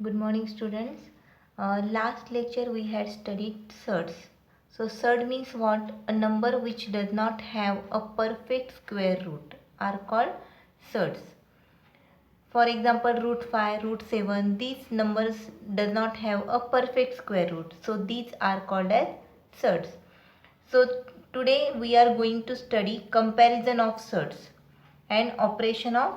Good morning, students. Last lecture we had studied surds. So surd means what? A number which does not have a perfect square root are called surds. For example, root 5, root 7, these numbers does not have a perfect square root. So these are called as surds. So today we are going to study comparison of surds and operation of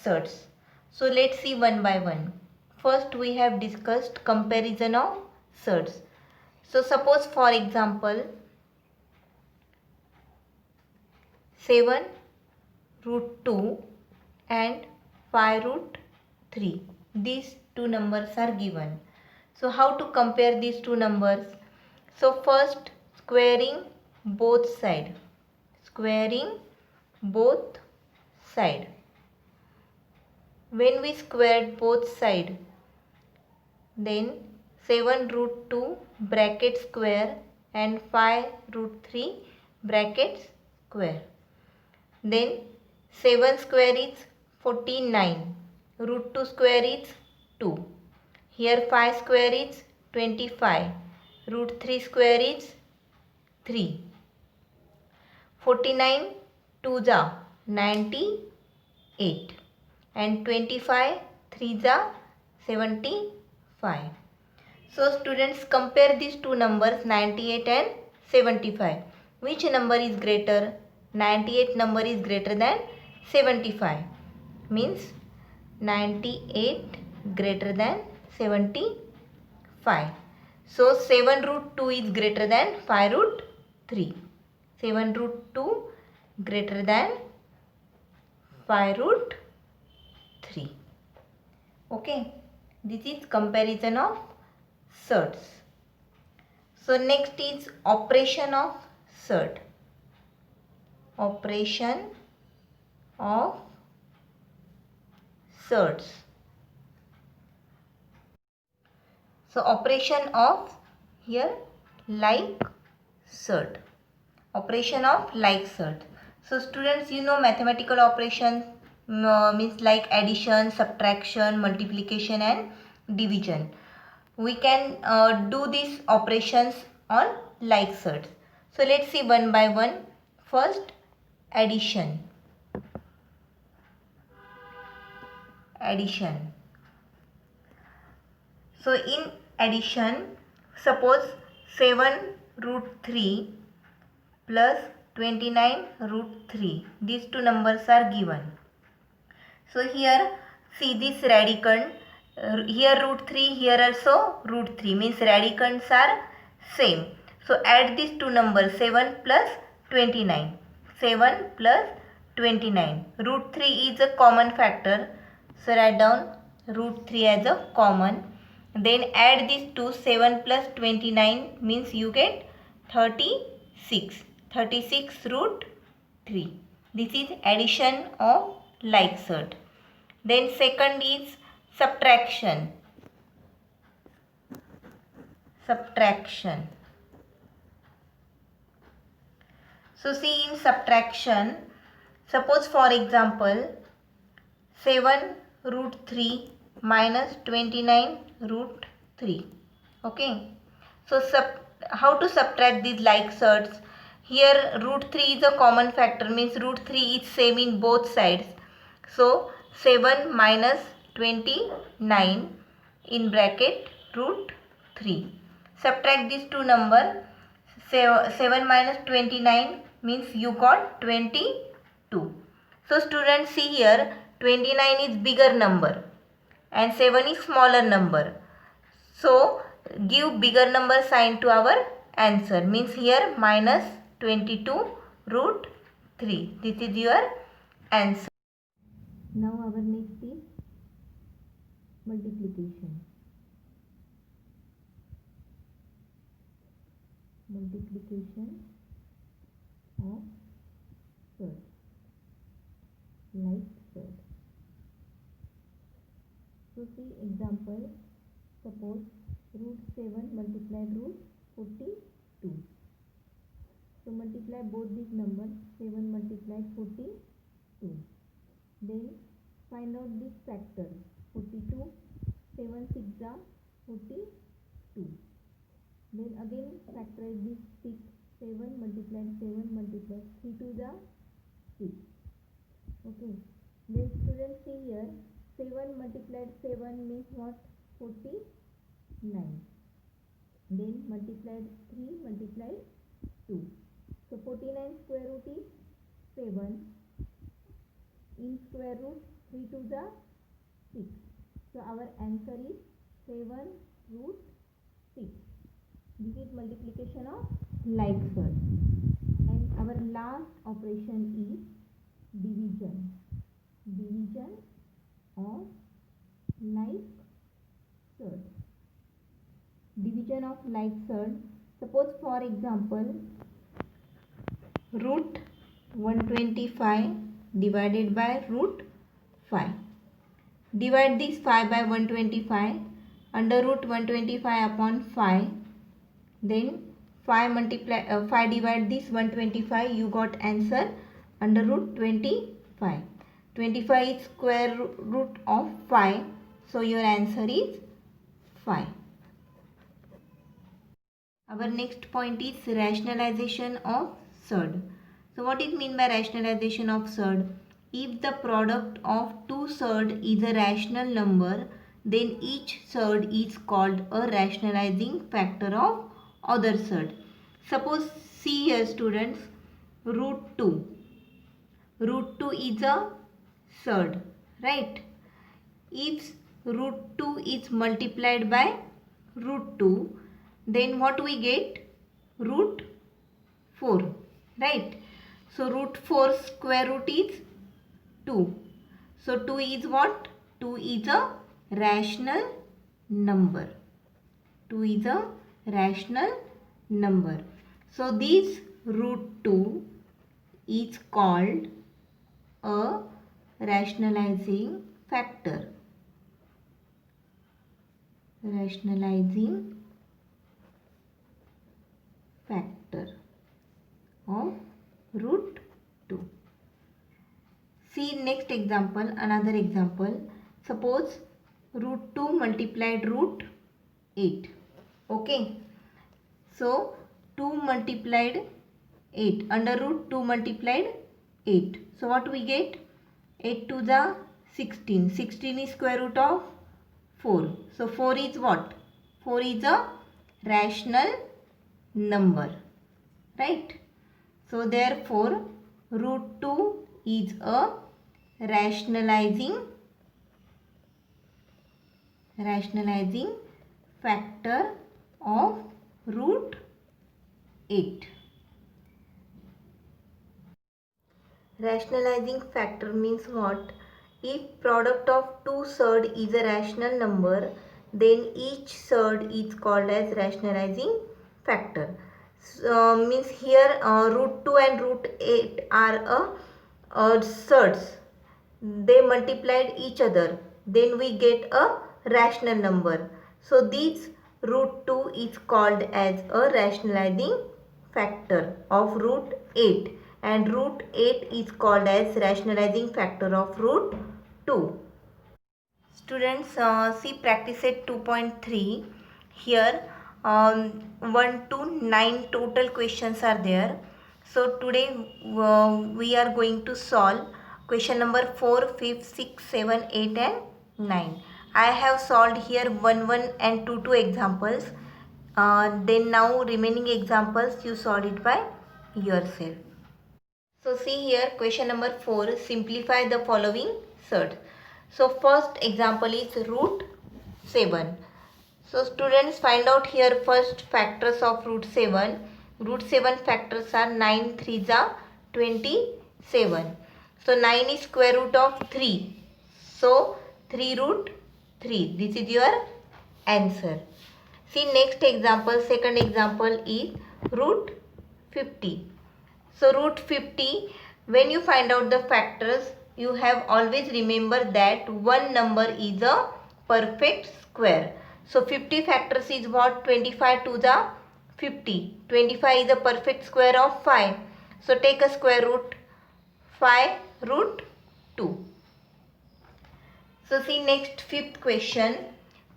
surds. So let's see one by one. First we have discussed comparison of surds. So suppose for example 7 root 2 and 5 root 3. These two numbers are given. So how to compare these two numbers? So first squaring both side. Squaring both side. When we squared both side, then 7 root 2 bracket square and 5 root 3 bracket square. Then 7 square is 49. Root 2 square is 2. Here 5 square is 25. Root 3 square is 3. 49 2 ja 98 and 25 3 ja 75. So students, compare these two numbers 98 and 75. Which number is greater? 98 number is greater than 75. Means 98 greater than 75. So 7 root 2 is greater than 5 root 3. 7 root 2 greater than 5 root 3. Okay. This is comparison of surds. So next is operation of surd. Operation of surds. So operation of here like surd. Operation of like surd. So students, you know mathematical operations means like addition, subtraction, multiplication and division. We can do these operations on like surds. So let's see one by one. First, addition. Addition. So in addition, suppose 7 root 3 plus 29 root 3. These two numbers are given. So here see this radicand. Here root 3, here also root 3, means radicands are same. So add these two numbers 7 plus 29. 7 plus 29. Root 3 is a common factor. So write down root 3 as a common. Then add these two, 7 plus 29 means you get 36. 36 root 3. This is addition of like surd. Then second is subtraction. Subtraction. So see in subtraction, suppose for example 7 root 3 minus 29 root 3. Okay. So how to subtract these like surds? Here root 3 is a common factor, means root 3 is same in both sides. So 7 minus 29 in bracket root 3. Subtract these two numbers. 7 minus 29 means you got 22. So students, see here 29 is bigger number and 7 is smaller number. So give bigger number sign to our answer, means here minus 22 root 3. This is your answer. Now our next is multiplication. Multiplication of surd, like surd. So see example, suppose root 7 multiplied root 42. So multiply both these numbers, 7 multiplied 42. Then find out this factor, 42 7 6 are 42. Then again factorize this 6. 7 multiplied 7 multiplied 3 2 are 6. Okay. Then students see here 7 multiplied 7 means what? 49. Then multiplied 3 multiplied 2. So 49 square root is 7. In square root 3 2 are 6. So our answer is 7 root 6. This is multiplication of like surd. And our last operation is division. Division of like surd. Division of like surd. Suppose for example root 125 divided by root 5. Divide this 5 by 125, under root 125 upon 5. Then 5 divide this 125, you got answer under root 25. 25 is square root of 5, so your answer is 5. Our next point is rationalization of surd. So what is mean by rationalization of surd? If the product of two surd is a rational number, then each surd is called a rationalizing factor of other surd. Suppose see here students, root 2. Root 2 is a surd, right? If root 2 is multiplied by root 2, then what we get? Root 4, right? So root 4 square root is 2. So 2 is what? 2 is a rational number. 2 is a rational number. So this root 2 is called a rationalizing factor. Rationalizing factor of root 2. See next example, another example. Suppose root 2 multiplied root 8. Okay. So 2 multiplied 8. Under root 2 multiplied 8. So what we get? 8 to the 16. 16 is square root of 4. So 4 is what? 4 is a rational number. Right? So therefore root 2 is a rationalizing factor of root 8. Rationalizing factor means what? If product of two surd is a rational number, then each surd is called as rationalizing factor. Means here root 2 and root 8 are surds. They multiplied each other. Then we get a rational number. So this root 2 is called as a rationalizing factor of root 8. And root 8 is called as rationalizing factor of root 2. Students, see practice set 2.3. Here 1 to 9 total questions are there. So today we are going to solve question number 4, 5, 6, 7, 8 and 9. I have solved here 1, 1 and 2, 2 examples. Then now remaining examples you solve it by yourself. So see here question number 4, simplify the following surds. So first example is root 7. So students find out here first factors of root 7. Root 7 factors are 9 3s are 27. So 9 is square root of 3. So 3 root 3. This is your answer. See next example, second example is root 50. So root 50, when you find out the factors, you have always remember that one number is a perfect square. So 50 factors is what? 25 to the 50. 25 is a perfect square of 5. So take a square root 5 root 2. So see next fifth question.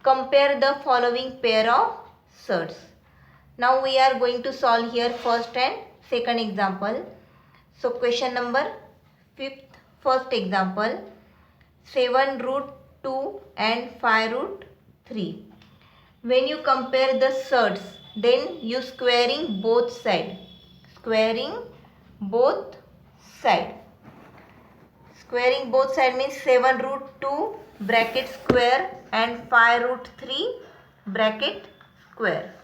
compare the following pair of surds. Now we are going to solve here first and second example. So question number 5th, first example, 7 root 2 and 5 root 3. When you compare the surds, then you squaring both sides. Squaring both sides. Squaring both sides means 7 root 2 bracket square and 5 root 3 bracket square.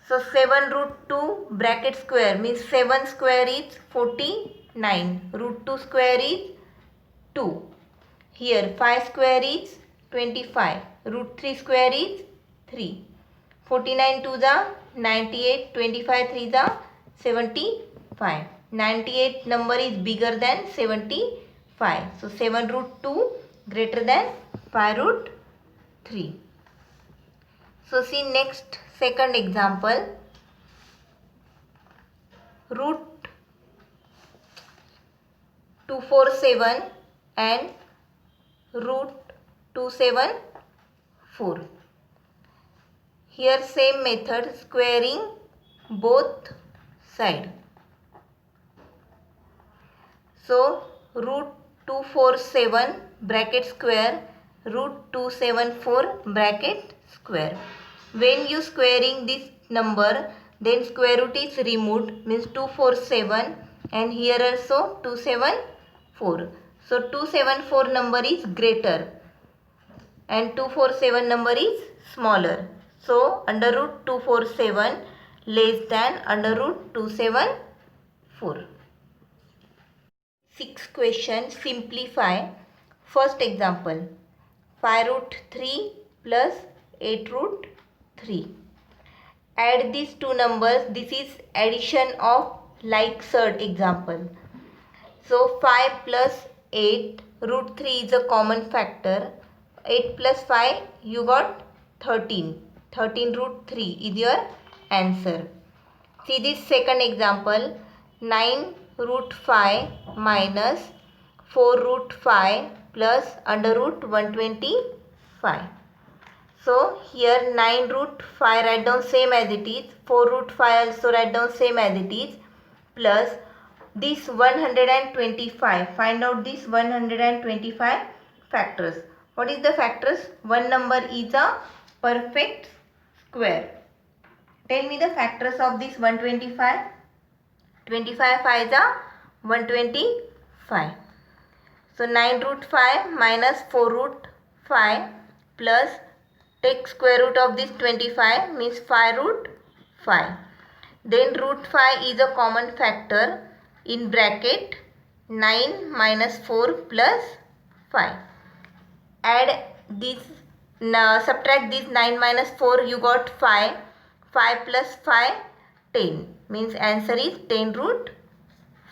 So 7 root 2 bracket square means 7 square is 49. Root 2 square is 2. Here 5 square is 25. Root 3 square is 3. 49 to the 98. 25 3 the 75. 98 number is bigger than 75. So 7 root 2 greater than 5 root 3. So see next second example. Root 247 and root 274. Here same method, squaring both sides. So root 247 bracket square, root 274 bracket square. When you squaring this number, then square root is removed, means 247, and here also 274. So 274 number is greater and 247 number is smaller. So under root 247 less than under root 274. Sixth question, simplify. First example, 5 root 3 plus 8 root 3. Add these two numbers. This is addition of like surd example. So 5 plus 8, root 3 is a common factor. 8 plus 5, you got 13. 13 root 3 is your answer. See this second example, 9 root 5 minus 4 root 5 plus under root 125. So here 9 root 5 write down same as it is, 4 root 5 also write down same as it is, plus this 125. Find out this 125 factors. What is the factors? One number is a perfect square. Tell me the factors of this 125. 25 5 is a 125. So 9 root 5 minus 4 root 5 plus take square root of this 25 means 5 root 5. Then root 5 is a common factor, in bracket 9 minus 4 plus 5. Add this, subtract this 9 minus 4, you got 5. 5 plus 5, 10. Means answer is 10 root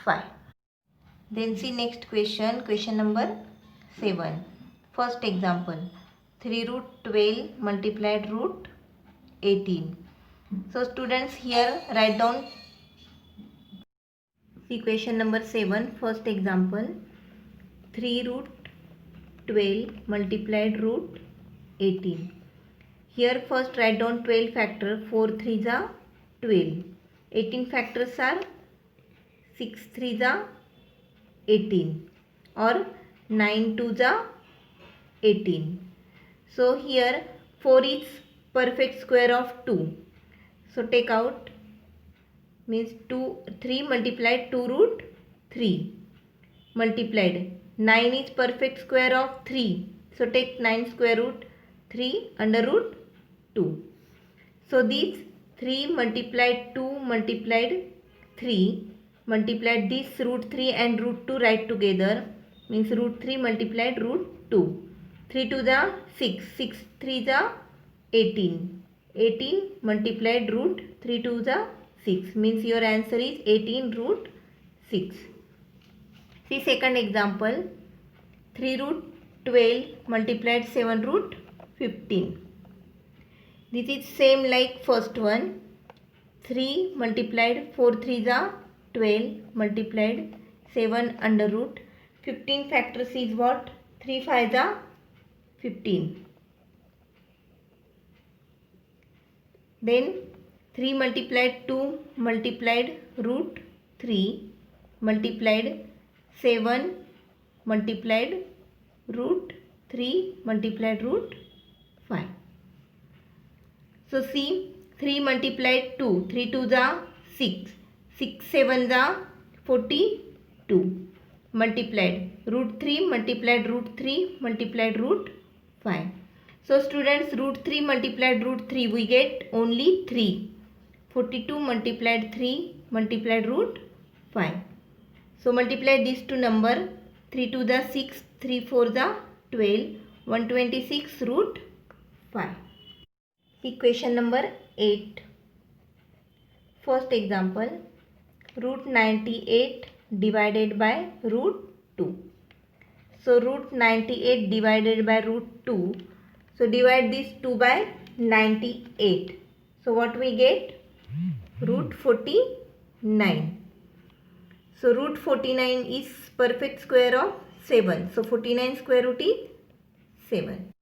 5. Then see next question, question number 7. First example, 3 root 12 multiplied root 18. So students here write down, see question number 7, first example, 3 root 12 multiplied root 18. Here first write down 12 factor, 4 3s are 12. 18 factors are 6 3s are 18 or 9 2s are 18. So here 4 is perfect square of 2. So take out, means 3 multiplied 2 root 3 multiplied. 9 is perfect square of 3. So take 9 square root 3 under root 2. So these 3 multiplied 2 multiplied 3 multiplied this root 3 and root 2 right together, means root 3 multiplied root 2. 3 to the 6, 6 3 the 18. 18 multiplied root 3 to the 6, means your answer is 18 root 6. See second example, 3 root 12 multiplied 7 root 15. This is same like first one. 3 multiplied 4 3s are 12 multiplied 7 under root 15 factors is what? 3 5s are 15. then 3 multiplied 2 multiplied root 3 multiplied 7 multiplied root 3 multiplied root 5. So see, 3 multiplied 2, 3 2 are 6, 6 7 are 42 multiplied root 3 multiplied root 3 multiplied root 5. So students, root 3 multiplied root 3 we get only 3. 42 multiplied 3 multiplied root 5. So multiply these two number. 3 2 the 6, 3 4 the 12, 126 root 5. Equation number 8. First example, root 98 divided by root 2. So root 98 divided by root 2. So divide these 2 by 98. So what we get? Root 49. So root 49 is perfect square of 7. So 49 square root is 7.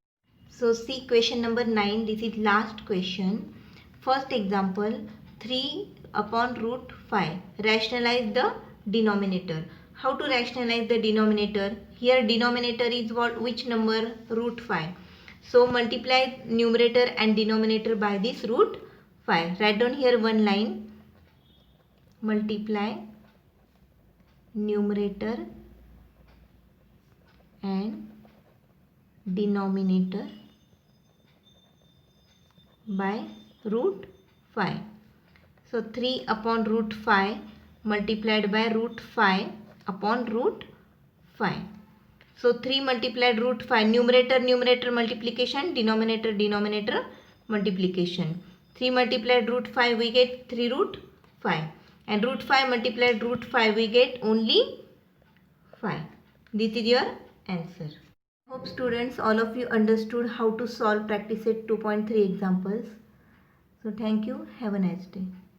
So see question number 9. This is last question. First example, 3 upon root 5. Rationalize the denominator. How to rationalize the denominator? Here denominator is what? Which number? Root 5. So multiply numerator and denominator by this root 5. Write down here one line. Multiply numerator and denominator by root 5. So 3 upon root 5 multiplied by root 5 upon root 5. So 3 multiplied root 5, numerator multiplication, denominator multiplication. 3 multiplied root 5 we get 3 root 5, and root 5 multiplied root 5 we get only 5. This is your answer. Hope students, all of you understood how to solve practice set 2.3 examples. So thank you. Have a nice day.